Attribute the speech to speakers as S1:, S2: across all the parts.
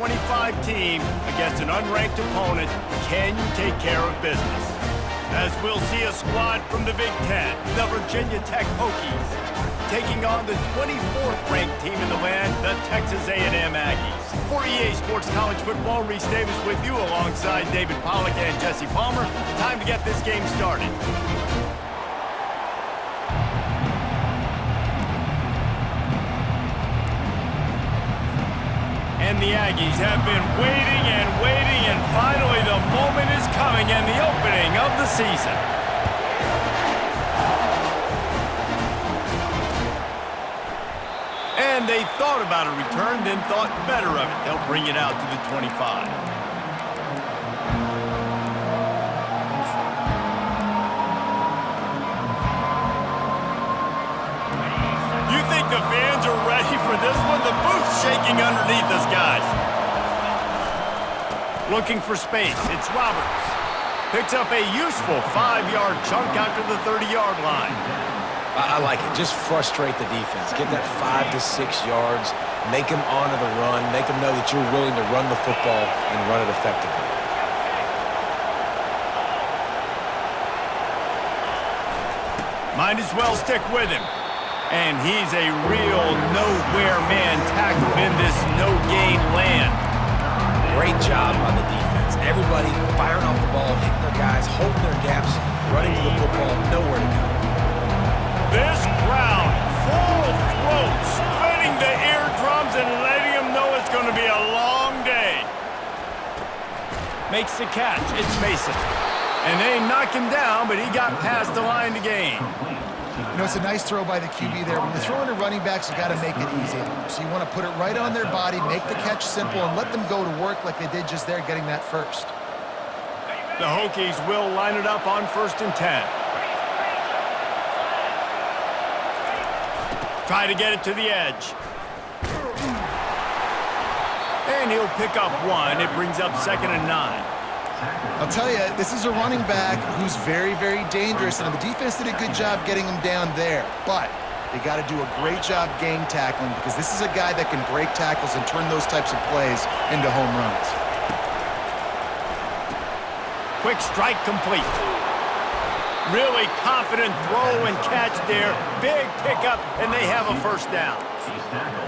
S1: 25 team against an unranked opponent, can you take care of business? As we'll see a squad from the Big Ten, the Virginia Tech Hokies, taking on the 24th ranked team in the land, the Texas A&M Aggies. For EA Sports College Football, Reese Davis with you alongside David Pollack and Jesse Palmer. Time to get this game started. And the Aggies have been waiting, and finally the moment is coming and the opening of the season. And they thought about a return, then thought better of it. They'll bring it out to the 25. You think the fans are ready for this one? The booth's shaking underneath us, guys. Looking for space, it's Roberts. Picks up a useful 5-yard chunk out to the 30-yard line.
S2: I like it. Just frustrate the defense. Get that 5 to 6 yards. Make them honor the run. Make them know that you're willing to run the football and run it effectively.
S1: Might as well stick with him. And he's a real nowhere man tackled in this no-gain land.
S2: Great job on the defense. Everybody firing off the ball, hitting their guys, holding their gaps, running to the football, nowhere to go.
S1: This crowd, full throat, splitting the eardrums and letting them know it's going to be a long day. Makes the catch. It's Mason. And they knock him down, but he got past the line to gain.
S3: You know, it's a nice throw by the QB there. When you're throwing to running backs, you got to make it easy. So you want to put it right on their body, make the catch simple, and let them go to work like they did just there, getting that first.
S1: The Hokies will line it up on 1st and 10. Try to get it to the edge. And he'll pick up 1. It brings up 2nd and 9.
S3: I'll tell you, this is a running back who's very, very dangerous, and the defense did a good job getting him down there. But they got to do a great job game tackling because this is a guy that can break tackles and turn those types of plays into home runs.
S1: Quick strike complete. Really confident throw and catch there. Big pickup, and they have a 1st down.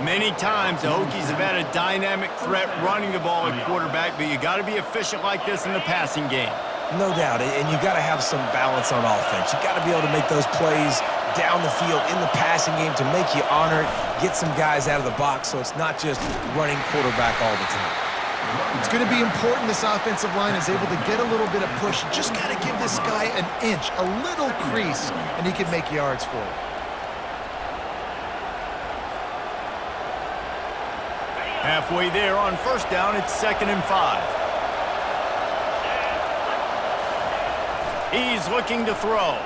S1: Many times the Hokies have had a dynamic threat running the ball at quarterback, but you got to be efficient like this in the passing game.
S2: No doubt, and you got to have some balance on offense. You got to be able to make those plays down the field in the passing game to make you honor it, get some guys out of the box so it's not just running quarterback all the time.
S3: It's going to be important this offensive line is able to get a little bit of push. You just got to give this guy an inch, a little crease, and he can make yards for you.
S1: Halfway there on 1st down, it's 2nd and 5. He's looking to throw.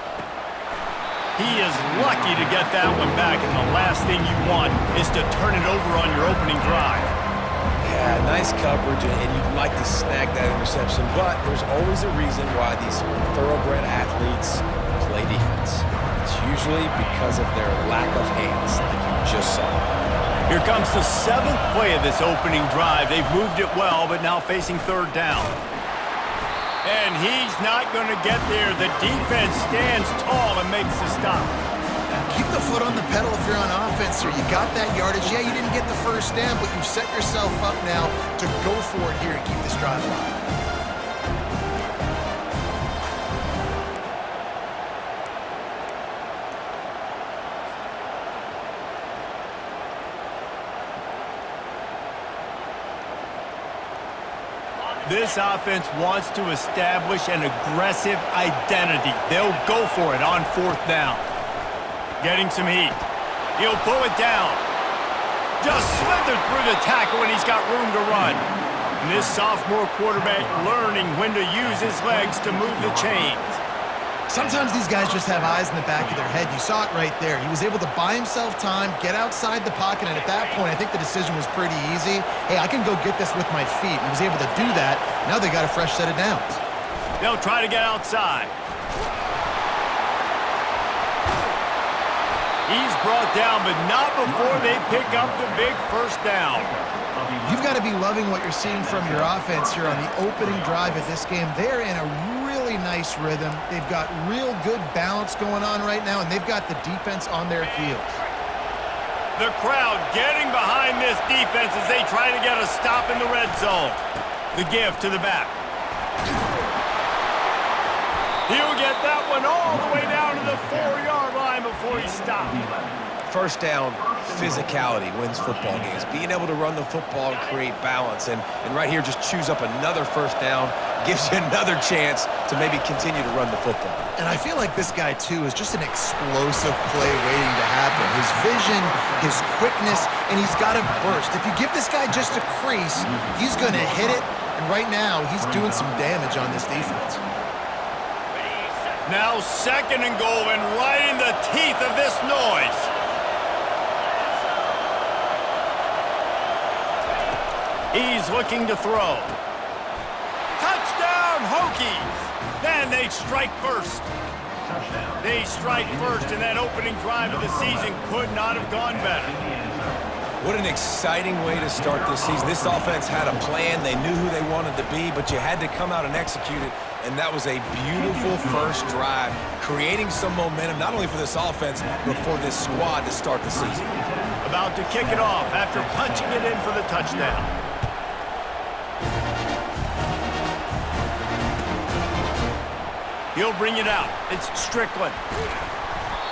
S1: He is lucky to get that one back, and the last thing you want is to turn it over on your opening drive.
S2: Yeah, nice coverage, and you'd like to snag that interception, but there's always a reason why these thoroughbred athletes play defense. It's usually because of their lack of hands, like you just saw.
S1: Here comes the 7th play of this opening drive. They've moved it well, but now facing 3rd down. And he's not going to get there. The defense stands tall and makes the stop.
S3: Keep the foot on the pedal if you're on offense here. You got that yardage. Yeah, you didn't get the 1st down, but you've set yourself up now to go for it here and keep this drive alive.
S1: This offense wants to establish an aggressive identity. They'll go for it on 4th down. Getting some heat. He'll pull it down. Just slithered through the tackle, and he's got room to run. And this sophomore quarterback learning when to use his legs to move the chains.
S3: Sometimes these guys just have eyes in the back of their head. You saw it right there. He was able to buy himself time, get outside the pocket, and at that point, I think the decision was pretty easy. Hey, I can go get this with my feet. And he was able to do that. Now they got a fresh set of downs.
S1: They'll try to get outside. He's brought down, but not before they pick up the big first down.
S3: You've got to be loving what you're seeing from your offense here on the opening drive of this game. They're in a really nice rhythm. They've got real good balance going on right now, and they've got the defense on their heels.
S1: The crowd getting behind this defense as they try to get a stop in the red zone. The give to the back. He'll get that one all the way down to the 4-yard line before he stopped.
S2: First down, physicality wins football games. Being able to run the football and create balance. And right here, just choose up another first down, gives you another chance to maybe continue to run the football.
S3: And I feel like this guy, too, is just an explosive play waiting to happen. His vision, his quickness, and he's got a burst. If you give this guy just a crease, he's going to hit it. And right now, he's doing some damage on this defense.
S1: Now 2nd and goal, and right in the teeth of this noise. He's looking to throw. Touchdown, Hokies! Then they strike first. They strike first, and that opening drive of the season could not have gone better.
S2: What an exciting way to start this season. This offense had a plan. They knew who they wanted to be, but you had to come out and execute it, and that was a beautiful first drive, creating some momentum, not only for this offense, but for this squad to start the season.
S1: About to kick it off after punching it in for the touchdown. He'll bring it out. It's Strickland.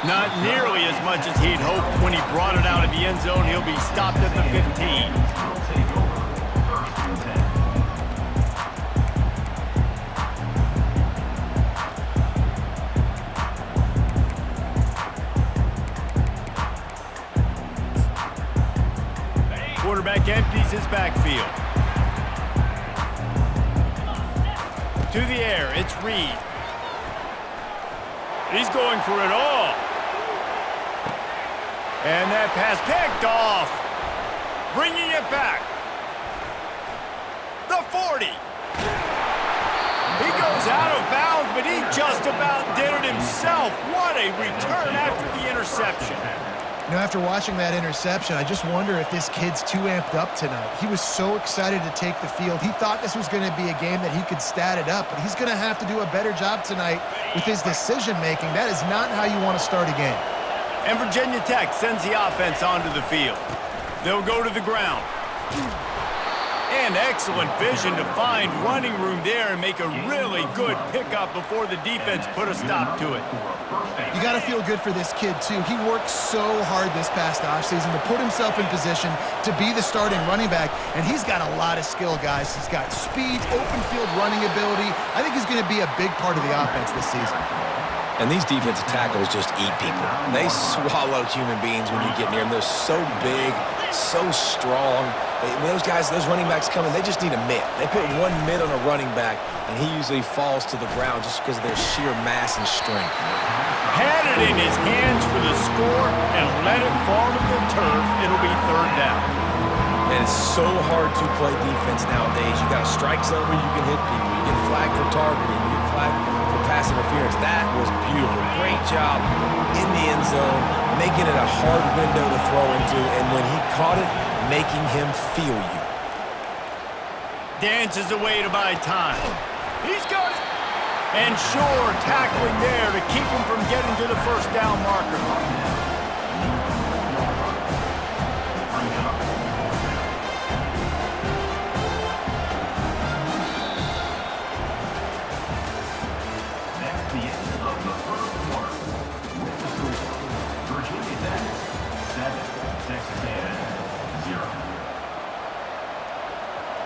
S1: Not nearly as much as he'd hoped when he brought it out of the end zone. He'll be stopped at the 15. Quarterback empties his backfield. To the air, it's Reed. He's going for it all. And that pass picked off. Bringing it back. The 40. He goes out of bounds, but he just about did it himself. What a return after the interception.
S3: You know, after watching that interception, I just wonder if this kid's too amped up tonight. He was so excited to take the field. He thought this was going to be a game that he could stat it up, but he's going to have to do a better job tonight with his decision-making. That is not how you want to start a game.
S1: And Virginia Tech sends the offense onto the field. They'll go to the ground. And excellent vision to find running room there and make a really good pickup before the defense put a stop to it.
S3: You got to feel good for this kid, too. He worked so hard this past offseason to put himself in position to be the starting running back, and he's got a lot of skill, guys. He's got speed, open field running ability. I think he's going to be a big part of the offense this season.
S2: And these defensive tackles just eat people. They swallow human beings when you get near them. They're so big, so strong. When those guys, those running backs come in, they just need a mitt. They put one mitt on a running back, and he usually falls to the ground just because of their sheer mass and strength.
S1: Had it in his hands for the score and let it fall to the turf. It'll be 3rd down.
S2: And it's so hard to play defense nowadays. You got a strike zone where you can hit people. You get flagged for targeting. You get flagged for pass interference. That was beautiful. Great job in the end zone, making it a hard window to throw into. And when he caught it, making him feel you.
S1: Dances away to buy time. He's got it. And sure, tackling there to keep him from getting to the first down marker.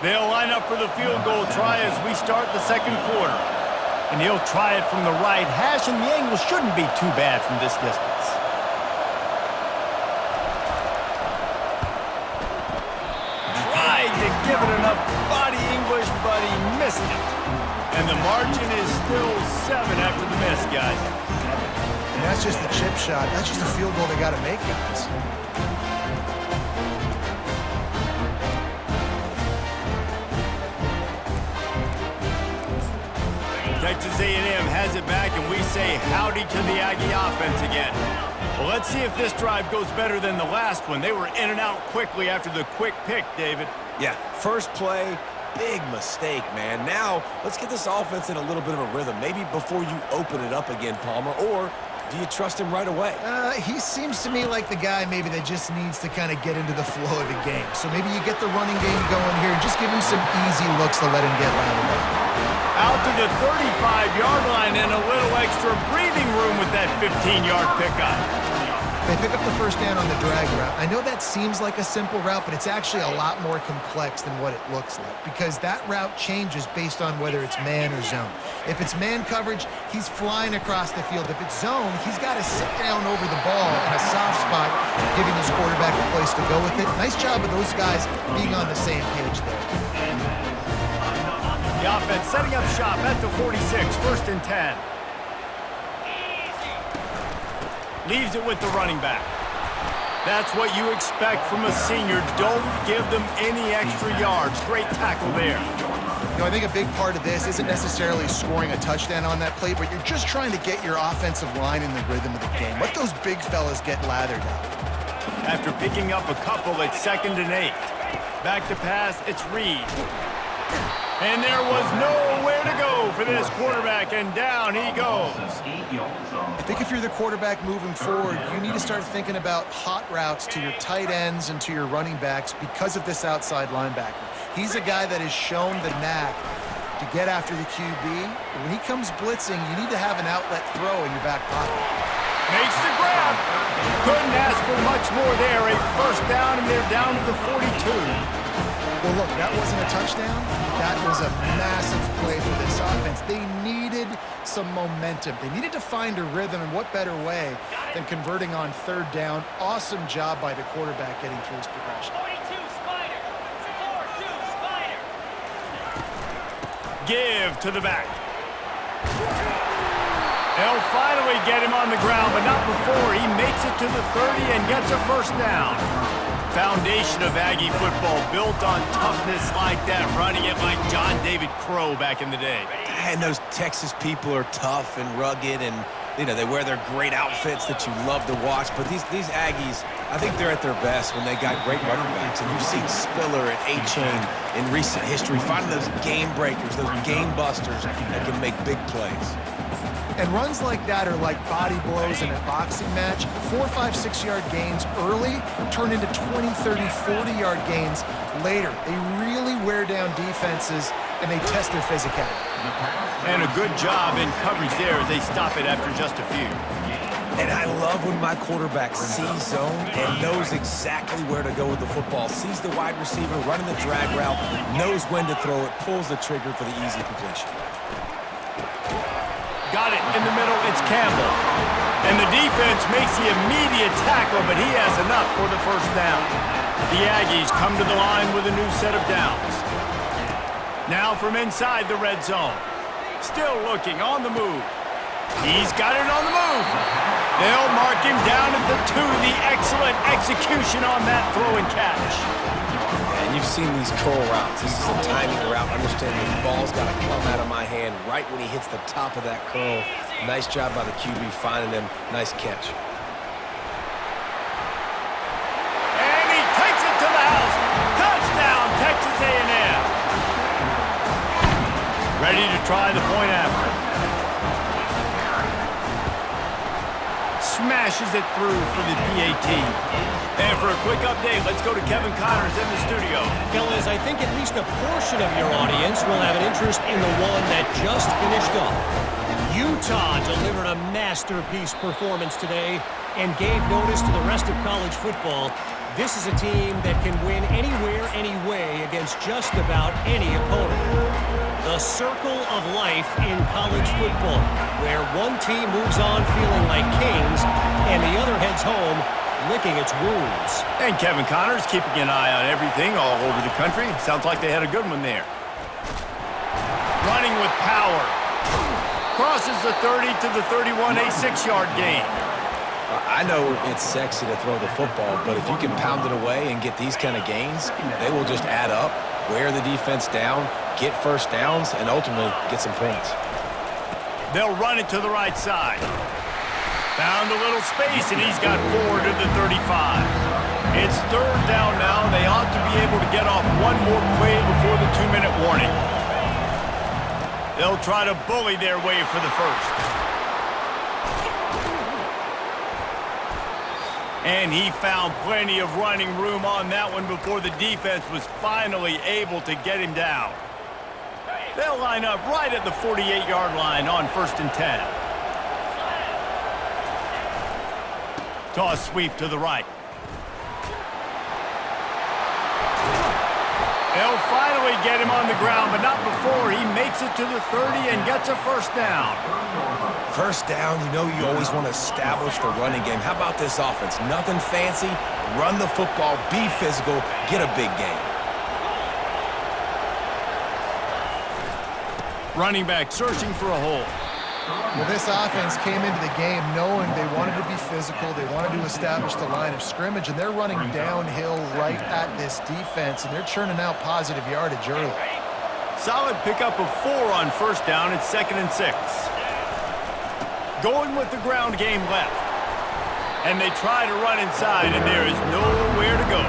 S1: They'll line up for the field goal try as we start the 2nd quarter. And he'll try it from the right hash, and the angle shouldn't be too bad from this distance. Tried to give it enough body English, but he missed it. And the margin is still 7 after the miss, guys.
S3: And that's just the chip shot. That's just a field goal they got to make, guys.
S1: Texas A&M has it back, and we say howdy to the Aggie offense again. Well, let's see if this drive goes better than the last one. They were in and out quickly after the quick pick, David.
S2: Yeah, first play, big mistake, man. Now, let's get this offense in a little bit of a rhythm. Maybe before you open it up again, Palmer, or do you trust him right away?
S3: He seems to me like the guy maybe that just needs to kind of get into the flow of the game. So maybe you get the running game going here and just give him some easy looks to let him get rounded up.
S1: Out to the 35-yard line and a little extra breathing room with that 15-yard pickup.
S3: They pick up the first down on the drag route. I know that seems like a simple route, but it's actually a lot more complex than what it looks like because that route changes based on whether it's man or zone. If it's man coverage, he's flying across the field. If it's zone, he's got to sit down over the ball in a soft spot, giving his quarterback a place to go with it. Nice job of those guys being on the same page there.
S1: The offense setting up shop at the 46, 1st and 10. Leaves it with the running back. That's what you expect from a senior. Don't give them any extra yards. Great tackle there.
S3: You know, I think a big part of this isn't necessarily scoring a touchdown on that play, but you're just trying to get your offensive line in the rhythm of the game. Let those big fellas get lathered up.
S1: After picking up a couple, it's 2nd and 8. Back to pass, it's Reed. And there was nowhere to go for this quarterback, and down he goes.
S3: I think if you're the quarterback moving forward, you need to start thinking about hot routes to your tight ends and to your running backs because of this outside linebacker. He's a guy that has shown the knack to get after the QB. When he comes blitzing, you need to have an outlet throw in your back pocket.
S1: Makes the grab. Couldn't ask for much more there. A first down, and they're down to the 42.
S3: Well, look, that wasn't a touchdown. That was a massive play for this offense. They needed some momentum. They needed to find a rhythm, and what better way than converting on 3rd down. Awesome job by the quarterback getting through his progression.
S4: 42 Spider. 4-2 Spider.
S1: Give to the back. They'll finally get him on the ground, but not before he makes it to the 30 and gets a first down. Foundation of Aggie football built on toughness like that, running it like John David Crow back in the day.
S2: And those Texas people are tough and rugged, and you know they wear their great outfits that you love to watch. But these Aggies, I think they're at their best when they got great running backs. And you've seen Spiller and A-Chain in recent history finding those game breakers, those game busters that can make big plays.
S3: And runs like that are like body blows in a boxing match. 4, 5, 6-yard gains early turn into 20, 30, 40-yard gains later. They really wear down defenses, and they test their physicality.
S1: And a good job in coverage there as they stop it after just a few.
S2: And I love when my quarterback sees zone and knows exactly where to go with the football. Sees the wide receiver running the drag route, knows when to throw it, pulls the trigger for the easy completion.
S1: Got it in the middle, it's Campbell. And the defense makes the immediate tackle, but he has enough for the first down. The Aggies come to the line with a new set of downs. Now from inside the red zone. Still looking on the move. He's got it on the move. They'll mark him down at the 2. The excellent execution on that throw and catch.
S2: And you've seen these curl routes. This is a timing route. Understanding the ball's got to come out of my hand right when he hits the top of that curl. Nice job by the QB finding him. Nice catch.
S1: And he takes it to the house. Touchdown, Texas A&M. Ready to try the point after. Smashes it through for the PAT. And for a quick update, let's go to Kevin Connors in the studio.
S4: Fellas, I think at least a portion of your audience will have an interest in the one that just finished up. Utah delivered a masterpiece performance today and gave notice to the rest of college football. This is a team that can win anywhere, anyway against just about any opponent. The circle of life in college football, where one team moves on feeling like kings and the other heads home licking its wounds.
S1: And Kevin Connors keeping an eye on everything all over the country. Sounds like they had a good one there. Running with power. Crosses the 30 to the 31, a 6-yard gain.
S2: I know it's sexy to throw the football, but if you can pound it away and get these kind of gains, they will just add up, wear the defense down, get first downs, and ultimately get some points.
S1: They'll run it to the right side. Found a little space, and he's got 4 to the 35. It's third down now, and they ought to be able to get off one more play before the 2-minute warning. They'll try to bully their way for the first. And he found plenty of running room on that one before the defense was finally able to get him down. They'll line up right at the 48-yard line on 1st and 10. Toss sweep to the right. They'll finally get him on the ground, but not before he makes it to the 30 and gets a first down.
S2: First down, you know you always want to establish the running game. How about this offense? Nothing fancy. Run the football, be physical, get a big gain.
S1: Running back searching for a hole.
S3: Well, this offense came into the game knowing they wanted to be physical, they wanted to establish the line of scrimmage, and they're running downhill right at this defense, and they're churning out positive yardage early.
S1: Solid pickup of 4 on first down. It's 2nd and 6. Going with the ground game left. And they try to run inside, and there is nowhere to go.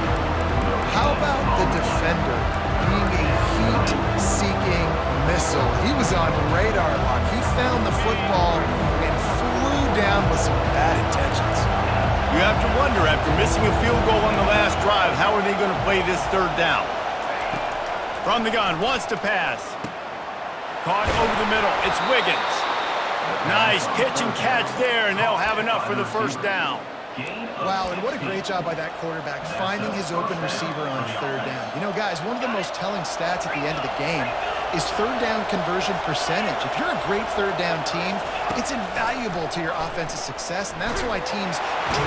S3: How about the defender being a heat-seeking missile? He was on radar lock. He found the football and flew down with some bad intentions.
S1: You have to wonder, after missing a field goal on the last drive, how are they going to play this third down? From the gun, wants to pass. Caught over the middle. It's Wiggins. Nice pitch and catch there, and they'll have enough for the first down.
S3: Wow, and what a great job by that quarterback, finding his open receiver on third down. You know, guys, one of the most telling stats at the end of the game is third down conversion percentage. If you're a great third down team, it's invaluable to your offensive success, and that's why teams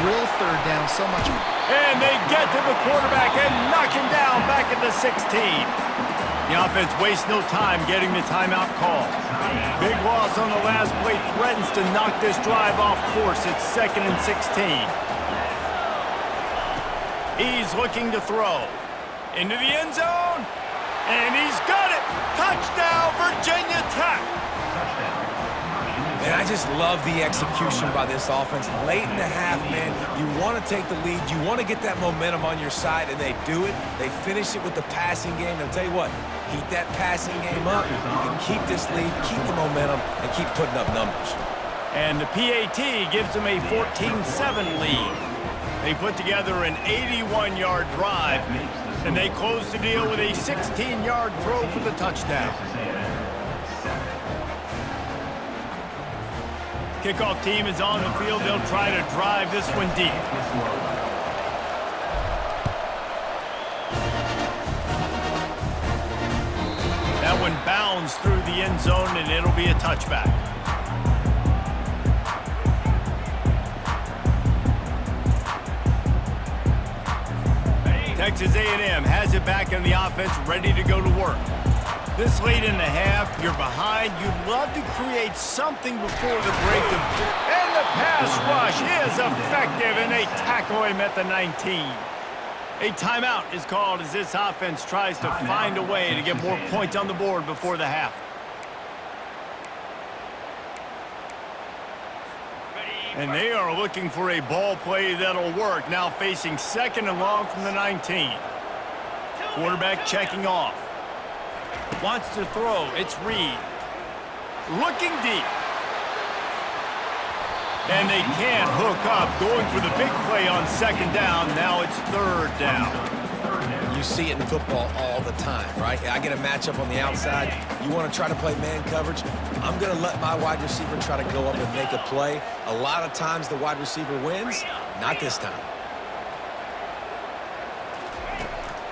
S3: drill third down so much.
S1: And they get to the quarterback and knock him down back at the 16. The offense wastes no time getting the timeout call. Big loss on the last play threatens to knock this drive off course. It's 2nd and 16. He's looking to throw. Into the end zone. And he's got it. Touchdown, Virginia Tech.
S2: Man, I just love the execution by this offense. Late in the half, man, you want to take the lead. You want to get that momentum on your side, and they do it. They finish it with the passing game. And I'll tell you what, keep that passing game up. You can keep this lead, keep the momentum, and keep putting up numbers.
S1: And the PAT gives them a 14-7 lead. They put together an 81-yard drive, and they close the deal with a 16-yard throw for the touchdown. Kickoff team is on the field. They'll try to drive this one deep. That one bounds through the end zone, and it'll be a touchback. Texas A&M has it back in the offense, ready to go to work. This late in the half, you're behind. You'd love to create something before the break. And the pass rush is effective, and they tackle him at the 19. A timeout is called as this offense tries to find a way to get more points on the board before the half. And they are looking for a ball play that'll work. Now facing 2nd and long from the 19. Quarterback checking off. Wants to throw. It's Reed. Looking deep. And they can't hook up. Going for the big play on 2nd down. Now it's 3rd down.
S2: You see it in football all the time, right? I get a matchup on the outside. You want to try to play man coverage. I'm going to let my wide receiver try to go up and make a play. A lot of times the wide receiver wins. Not this time.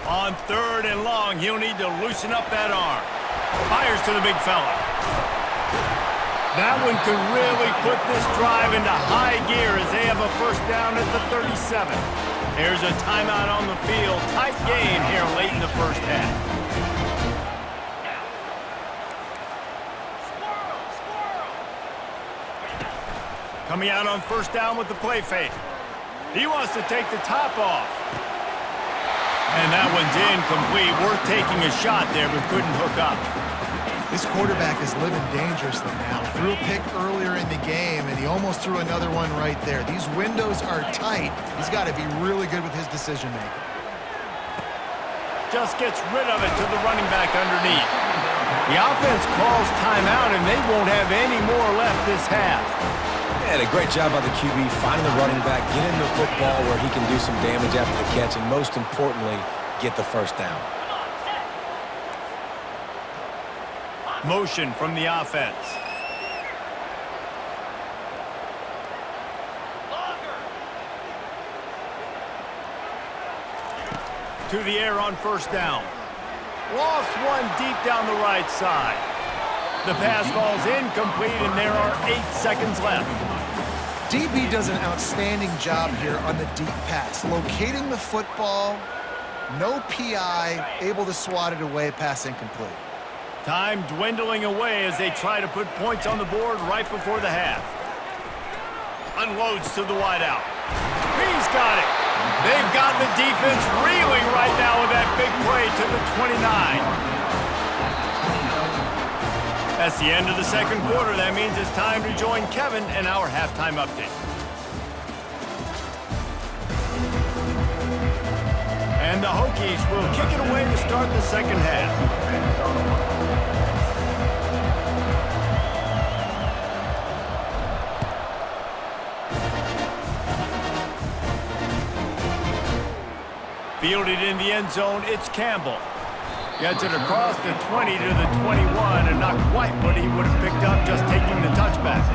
S1: On 3rd and long, he'll need to loosen up that arm. Fires to the big fella. That one could really put this drive into high gear as they have a first down at the 37. There's a timeout on the field. Tight game here late in the first half. Coming out on first down with the play fake. He wants to take the top off. And that one's incomplete. Worth taking a shot there, but couldn't hook up.
S3: This quarterback is living dangerously now. Threw a pick earlier in the game, and he almost threw another one right there. These windows are tight. He's got to be really good with his decision-making.
S1: Just gets rid of it to the running back underneath. The offense calls timeout, and they won't have any more left this half.
S2: And a great job by the QB finding the running back, getting the football where he can do some damage after the catch, and most importantly, get the first down.
S1: Motion from the offense. To the air on first down. Lost one deep down the right side. The pass falls incomplete, and there are 8 seconds left.
S3: DB does an outstanding job here on the deep pass. Locating the football, no PI, able to swat it away, pass incomplete.
S1: Time dwindling away as they try to put points on the board right before the half. Unloads to the wideout. He's got it. They've got the defense reeling right now with that big play to the 29. That's the end of the second quarter. That means it's time to join Kevin in our halftime update. And the Hokies will kick it away to start the second half. Fielded in the end zone, it's Campbell. Gets it across the 20 to the 21, and not quite what he would have picked up just taking the touchback.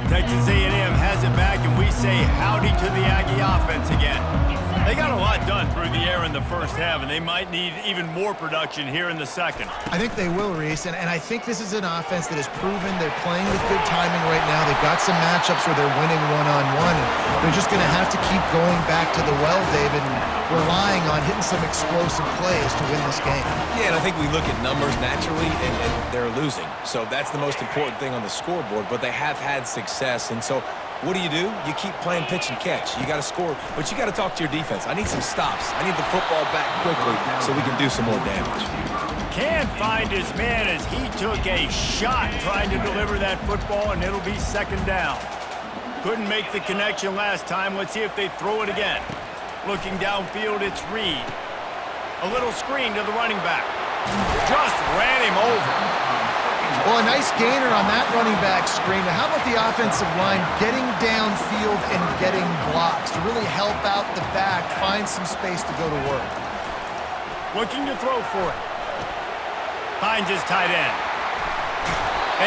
S1: Texas A&M has it back, and we say howdy to the Aggie offense again. They got a lot done through the air in the first half, and they might need even more production here in the second.
S3: I think they will, Reese, and I think this is an offense that has proven they're playing with good timing right now. They've got some matchups where they're winning one-on-one, and they're just going to have to keep going back to the well, David, and relying on hitting some explosive plays to win this game.
S2: Yeah, and I think we look at numbers naturally, and they're losing. So that's the most important thing on the scoreboard, but they have had success, and so what do? You keep playing pitch and catch. You got to score, but you got to talk to your defense. I need some stops. I need the football back quickly so we can do some more damage.
S1: Can't find his man as he took a shot trying to deliver that football, and it'll be second down. Couldn't make the connection last time. Let's see if they throw it again. Looking downfield, it's Reed. A little screen to the running back. Just ran him over.
S3: Well, a nice gainer on that running back screen. Now, how about the offensive line getting downfield and getting blocks to really help out the back, find some space to go to work?
S1: Looking to throw for it. Finds his tight end.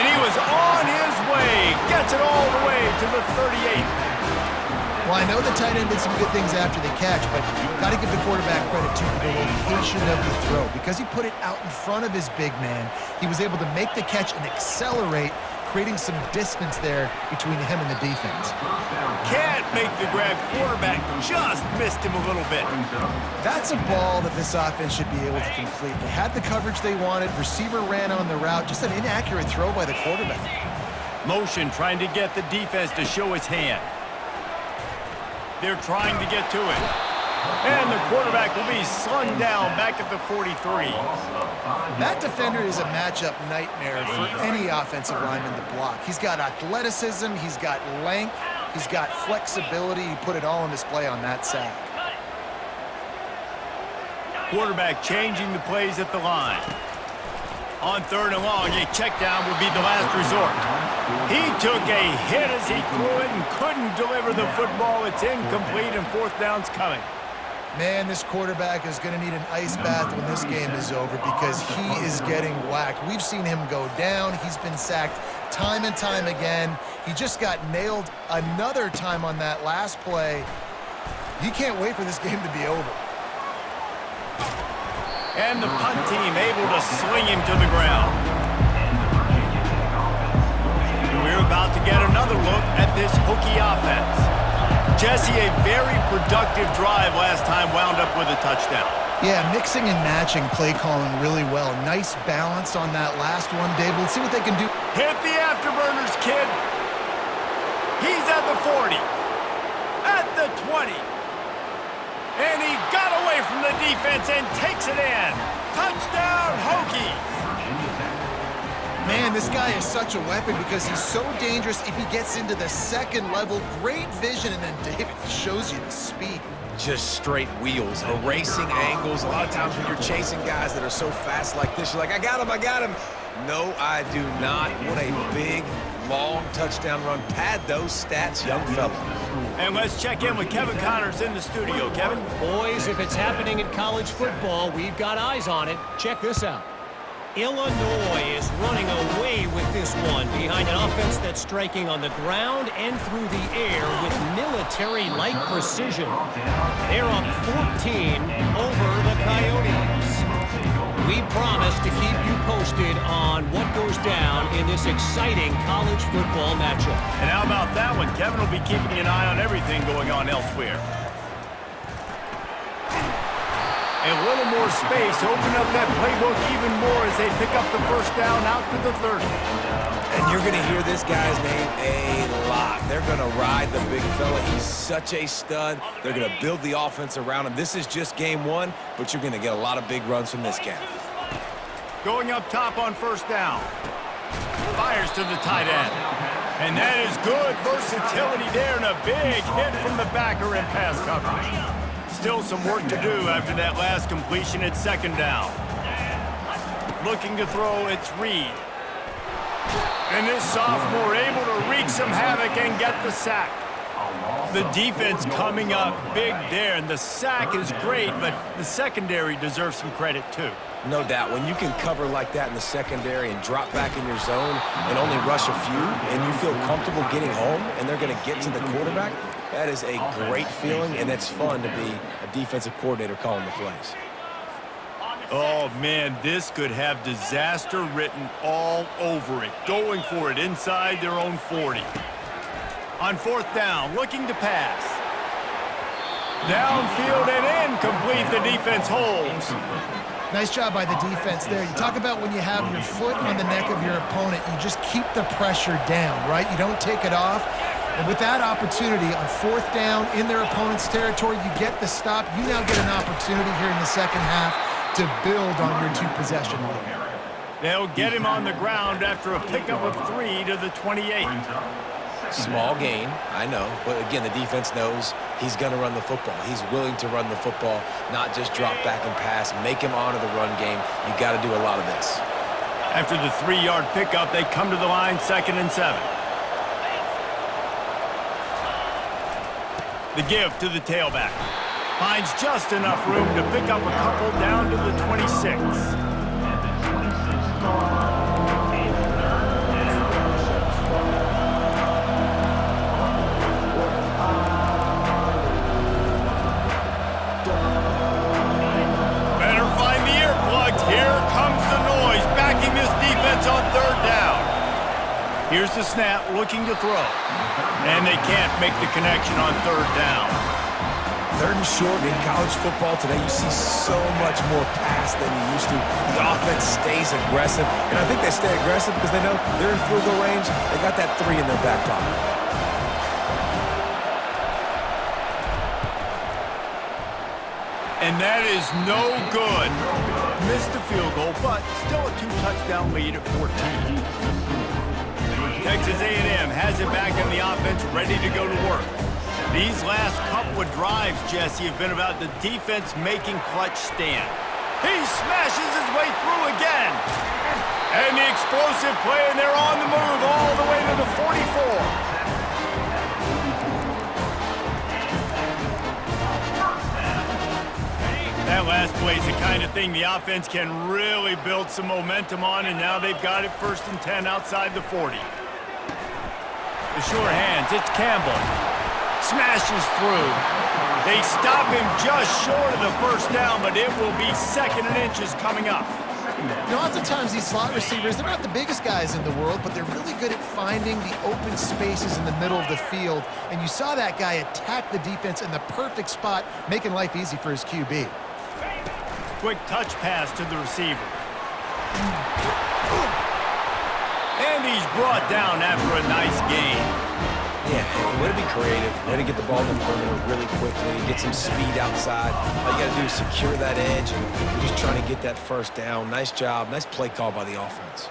S1: And he was on his way. Gets it all the way to the 38.
S3: Well, I know the tight end did some good things after the catch, but got to give the quarterback credit, too, for the location of the throw. Because he put it out in front of his big man, he was able to make the catch and accelerate, creating some distance there between him and the defense.
S1: Can't make the grab. Quarterback just missed him a little bit.
S3: That's a ball that this offense should be able to complete. They had the coverage they wanted. Receiver ran on the route. Just an inaccurate throw by the quarterback.
S1: Motion trying to get the defense to show his hand. They're trying to get to it. And the quarterback will be slung down back at the 43.
S3: That defender is a matchup nightmare for any offensive lineman to block. He's got athleticism, he's got length, he's got flexibility. He put it all on display on that sack.
S1: Quarterback changing the plays at the line. On third and long, a check down will be the last resort. He took a hit as he threw it and couldn't deliver the football. It's incomplete, and fourth down's coming.
S3: Man, this quarterback is going to need an ice bath when this game is over because he is getting whacked. We've seen him go down. He's been sacked time and time again. He just got nailed another time on that last play. He can't wait for this game to be over.
S1: And the punt team able to sling him to the ground. We're about to get another look at this Hokie offense. Jesse, a very productive drive last time wound up with a touchdown.
S3: Yeah, mixing and matching play calling really well. Nice balance on that last one, Dave. Let's see what they can do.
S1: Hit the afterburners, kid. He's at the 40. At the 20. And he got away from the defense and takes it in. Touchdown, Hokies.
S3: Man, this guy is such a weapon because he's so dangerous if he gets into the second level. Great vision, and then David shows you the speed.
S2: Just straight wheels, erasing angles. A lot of times when you're chasing guys that are so fast like this, you're like, I got him, I got him. No, I do not. What a big, long touchdown run. Pad those stats, young fella.
S1: And let's check in with Kevin Connors in the studio. Kevin?
S4: Boys, if it's happening in college football, we've got eyes on it. Check this out. Illinois is running away with this one behind an offense that's striking on the ground and through the air with military-like precision. They're up 14 over the Coyotes. We promise to keep you posted on what goes down in this exciting college football matchup.
S1: And how about that one? Kevin will be keeping an eye on everything going on elsewhere. A little more space, open up that playbook even more as they pick up the first down out to the 30.
S2: And you're going to hear this guy's name a lot. They're going to ride the big fella. He's such a stud. They're going to build the offense around him. This is just game one, but you're going to get a lot of big runs from this guy.
S1: Going up top on first down. Fires to the tight end. And that is good versatility there, and a big hit from the backer in pass coverage. Still some work to do after that last completion at second down. Looking to throw, it's Reed. And this sophomore able to wreak some havoc and get the sack. The defense coming up big there, and the sack is great, but the secondary deserves some credit too.
S2: No doubt. When you can cover like that in the secondary and drop back in your zone and only rush a few, and you feel comfortable getting home, and they're going to get to the quarterback, that is a great feeling, and it's fun to be a defensive coordinator calling the plays.
S1: Oh, man, this could have disaster written all over it. Going for it inside their own 40. On fourth down, looking to pass. Downfield and incomplete. The defense holds.
S3: Nice job by the defense there. You talk about when you have your foot on the neck of your opponent, you just keep the pressure down, right? You don't take it off. And with that opportunity on fourth down in their opponent's territory, you get the stop. You now get an opportunity here in the second half to build on your two-possession lead.
S1: They'll get him on the ground after a pickup of 3 to the 28.
S2: Small gain, I know, but again, the defense knows he's going to run the football. He's willing to run the football, not just drop back and pass, make him honor the run game. You got to do a lot of this.
S1: After the 3-yard pickup, they come to the line, 2nd and 7. The give to the tailback. Finds just enough room to pick up a couple down to the 26. Here comes the noise, backing this defense on third down. Here's the snap, looking to throw. And they can't make the connection on third down.
S2: Third and short in college football today, you see so much more pass than you used to. The offense stays aggressive, and I think they stay aggressive because they know they're in field goal range. They got that 3 in their back pocket.
S1: And that is no good. Missed the field goal, but still a 2-touchdown lead at 14. Texas A&M has it back in the offense, ready to go to work. These last couple of drives, Jesse, have been about the defense making clutch stand. He smashes his way through again. And the explosive play, and they're on the move all the way to the 44. That last play is the kind of thing the offense can really build some momentum on, and now they've got it 1st and 10 outside the 40. The sure hands, it's Campbell. Smashes through. They stop him just short of the first down, but it will be 2nd and inches coming up.
S3: You know, oftentimes these slot receivers, they're not the biggest guys in the world, but they're really good at finding the open spaces in the middle of the field. And you saw that guy attack the defense in the perfect spot, making life easy for his QB.
S1: quick touch pass to the receiver. And he's brought down after a nice gain.
S2: Yeah, way to be creative, way to get the ball in the perimeter really quickly, get some speed outside. All you got to do is secure that edge, and you're just trying to get that first down. Nice job, nice play call by the offense.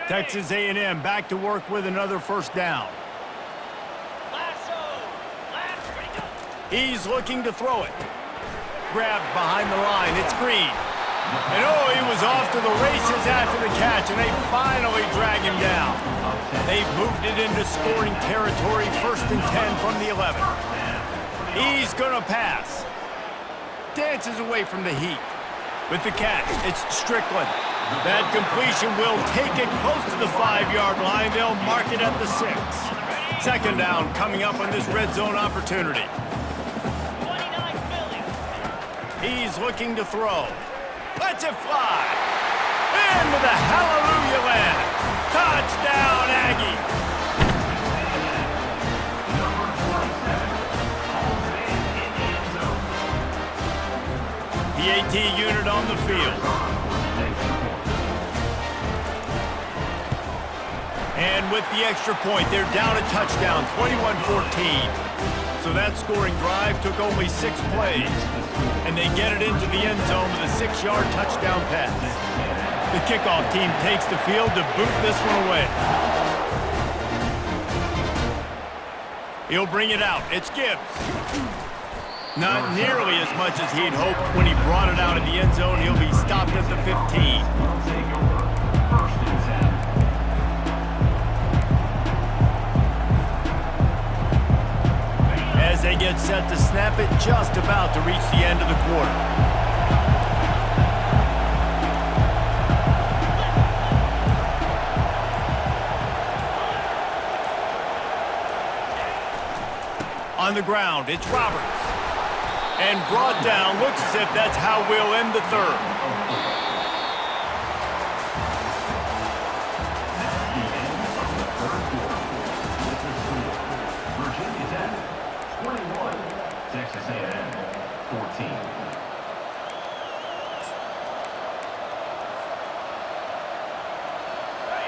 S1: Texas A&M back to work with another first down. He's looking to throw it. Grabbed behind the line, it's Green. And oh, he was off to the races after the catch, and they finally drag him down. They've moved it into scoring territory, 1st and 10 from the 11. He's gonna pass. Dances away from the heat. With the catch, it's Strickland. That completion will take it close to the 5-yard line. They'll mark it at the 6. 2nd down coming up on this red zone opportunity. He's looking to throw. Lets it fly. Into the hallelujah land. Touchdown, Aggie. The AT unit on the field. And with the extra point, they're down a touchdown, 21-14. So that scoring drive took only 6 plays. And they get it into the end zone with a 6-yard touchdown pass. The kickoff team takes the field to boot this one away. He'll bring it out. It's Gibbs. Not nearly as much as he'd hoped when he brought it out of the end zone. He'll be stopped at the 15. As they get set to snap it, just about to reach the end of the quarter. On the ground, it's Roberts. And brought down, looks as if that's how we'll end the 3rd.
S5: Texas A&M, 14.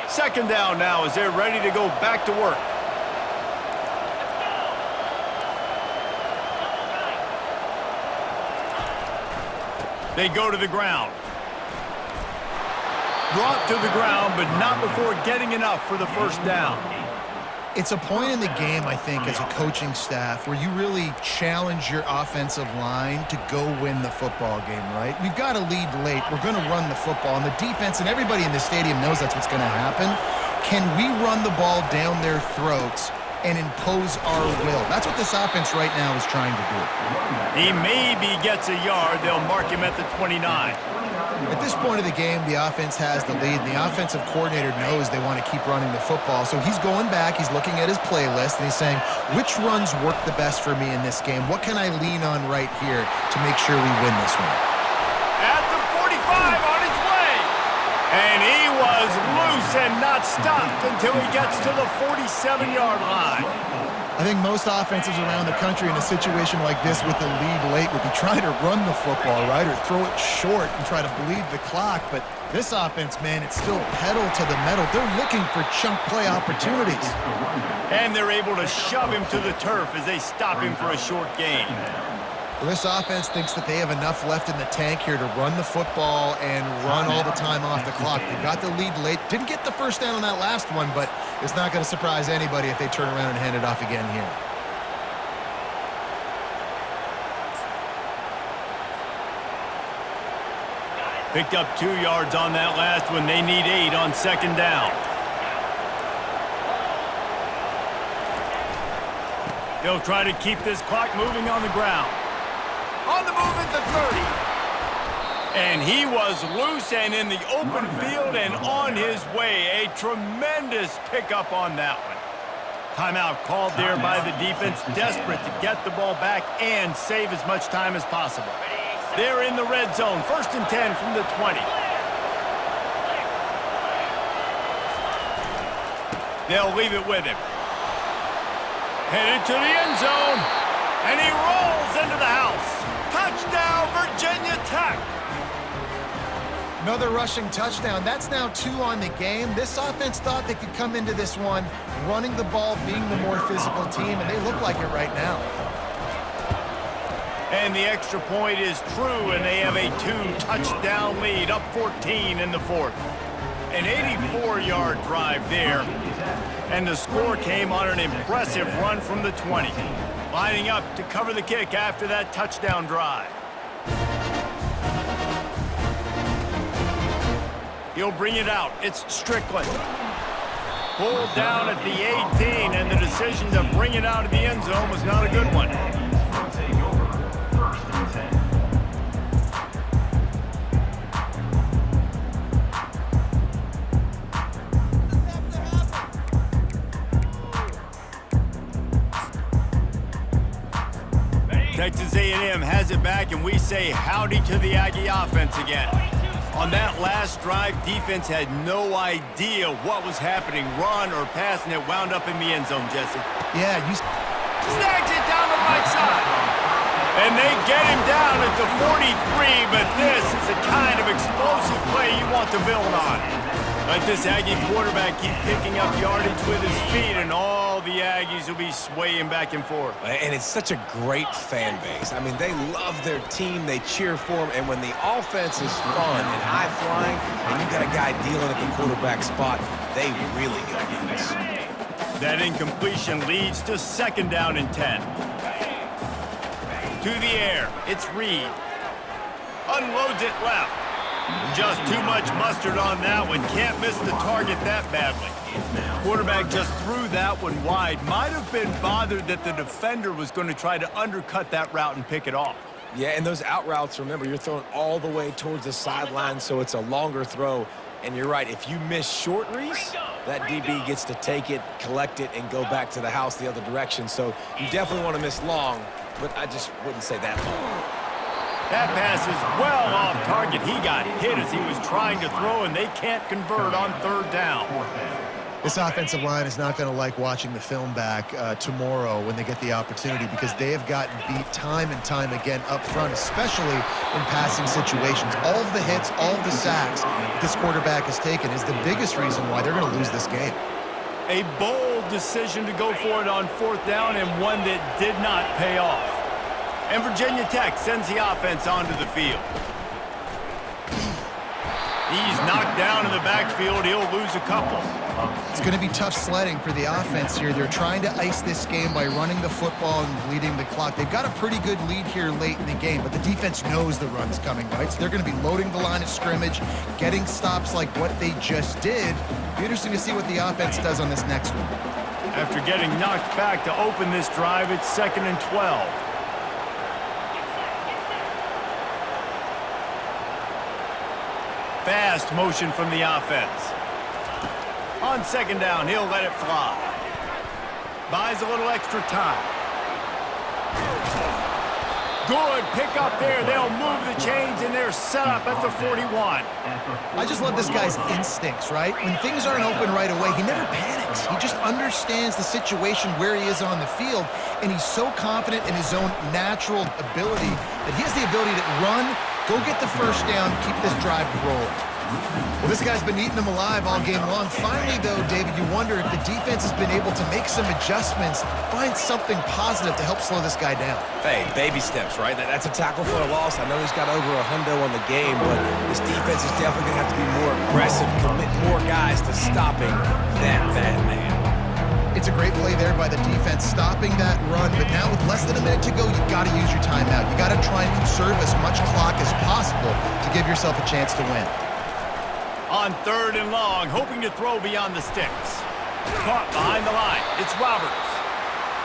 S1: Second down now as they're ready to go back to work. They go to the ground. Brought to the ground, but not before getting enough for the first down.
S3: It's a point in the game, I think, as a coaching staff where you really challenge your offensive line to go win the football game, right? We've got to lead late. We're going to run the football. And the defense and everybody in the stadium knows that's what's going to happen. Can we run the ball down their throats and impose our will? That's what this offense right now is trying to do.
S1: He maybe gets a yard. They'll mark him at the 29.
S3: At this point of the game, the offense has the lead. The offensive coordinator knows they want to keep running the football. So he's going back, he's looking at his playlist, and he's saying, which runs work the best for me in this game? What can I lean on right here to make sure we win this one?
S1: At the 45 on his way. And he was loose and not stopped until he gets to the 47-yard line.
S3: I think most offenses around the country in a situation like this with the lead late would be trying to run the football, right, or throw it short and try to bleed the clock. But this offense, man, it's still pedal to the metal. They're looking for chunk play opportunities.
S1: And they're able to shove him to the turf as they stop him for a short gain.
S3: Well, this offense thinks that they have enough left in the tank here to run the football and run all the time off the clock. They got the lead late. Didn't get the first down on that last one, but it's not going to surprise anybody if they turn around and hand it off again here.
S1: Picked up 2 yards on that last one. They need 8 on second down. They'll try to keep this clock moving on the ground. On the move at the 30. And he was loose and in the open field and on his way. A tremendous pickup on that one. Timeout called there by the defense, desperate to get the ball back and save as much time as possible. They're in the red zone, 1st and 10 from the 20. They'll leave it with him. Headed to the end zone. And he rolls into the house. Touchdown, Virginia Tech.
S3: Another rushing touchdown. That's now 2 on the game. This offense thought they could come into this one running the ball, being the more physical team, and they look like it right now.
S1: And the extra point is true, and they have a 2-touchdown lead, up 14 in the fourth. An 84-yard drive there, and the score came on an impressive run from the 20. Lining up to cover the kick after that touchdown drive. He'll bring it out. It's Strickland. Pulled down at the 18, and the decision to bring it out of the end zone was not a good one.
S5: Take over. First and 10.
S1: Texas A&M has it back, and we say howdy to the Aggie offense again. On that last drive, defense had no idea what was happening, run or pass, and it wound up in the end zone, Jesse.
S3: Yeah, you
S1: Snags it down the right side. And they get him down at the 43, but this is the kind of explosive play you want to build on. Let this Aggie quarterback keep picking up yardage with his feet, and all the Aggies will be swaying back and forth.
S2: And it's such a great fan base. I mean, they love their team. They cheer for them. And when the offense is fun and high-flying, and you got a guy dealing at the quarterback spot, they really go nuts.
S1: That incompletion leads to 2nd down and 10. To the air, it's Reed. Unloads it left. Just too much mustard on that one. Can't miss the target that badly. Quarterback just threw that one wide. Might have been bothered that the defender was going to try to undercut that route and pick it off.
S2: Yeah, and those out routes, remember, you're throwing all the way towards the sideline, so it's a longer throw. And you're right, if you miss short, Reese, that DB gets to take it, collect it, and go back to the house the other direction. So you definitely want to miss long, but I just wouldn't say that long.
S1: That pass is well off target. He got hit as he was trying to throw, and they can't convert on 3rd down.
S3: This offensive line is not going to like watching the film back tomorrow when they get the opportunity, because they have gotten beat time and time again up front, especially in passing situations. All of the hits, all of the sacks this quarterback has taken is the biggest reason why they're going to lose this game.
S1: A bold decision to go for it on 4th down, and one that did not pay off. And Virginia Tech sends the offense onto the field. He's knocked down in the backfield. He'll lose a couple.
S3: It's going to be tough sledding for the offense here. They're trying to ice this game by running the football and bleeding the clock. They've got a pretty good lead here late in the game, but the defense knows the run's coming, right? So they're going to be loading the line of scrimmage, getting stops like what they just did. Be interesting to see what the offense does on this next one.
S1: After getting knocked back to open this drive, it's 2nd and 12. Fast motion from the offense. On 2nd down, he'll let it fly. Buys a little extra time. Good pick up there. They'll move the chains, and they're set up at the 41.
S3: I just love this guy's instincts, right? When things aren't open right away, he never panics. He just understands the situation where he is on the field, and he's so confident in his own natural ability that he has the ability to run, go get the 1st down, keep this drive rolling. Well, this guy's been eating them alive all game long. Finally, though, David, you wonder if the defense has been able to make some adjustments, find something positive to help slow this guy down.
S2: Hey, baby steps, right? That's a tackle for a loss. I know he's got over a hundo on the game, but this defense is definitely going to have to be more aggressive, commit more guys to stopping that bad man.
S3: It's a great play there by the defense, stopping that run, but now with less than a minute to go, you've got to use your timeout. You've got to try and conserve as much clock as possible to give yourself a chance to win.
S1: On 3rd and long, hoping to throw beyond the sticks. Caught behind the line. It's Roberts.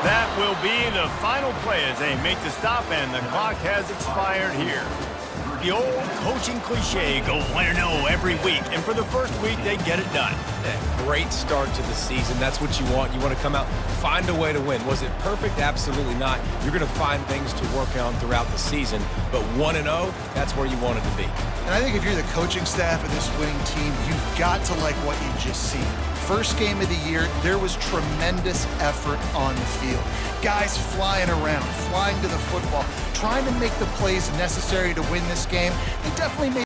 S1: That will be the final play as they make the stop, and the clock has expired here. The old coaching cliche, go win or no every week, and for the first week, they get it done.
S2: Yeah, great start to the season. That's what you want. You want to come out, find a way to win. Was it perfect? Absolutely not. You're going to find things to work on throughout the season, but 1-0, that's where you wanted to be.
S3: And I think if you're the coaching staff of this winning team, you've got to like what you've just seen. First game of the year, there was tremendous effort on the field. Guys flying around, flying to the football, trying to make the plays necessary to win this game. They definitely made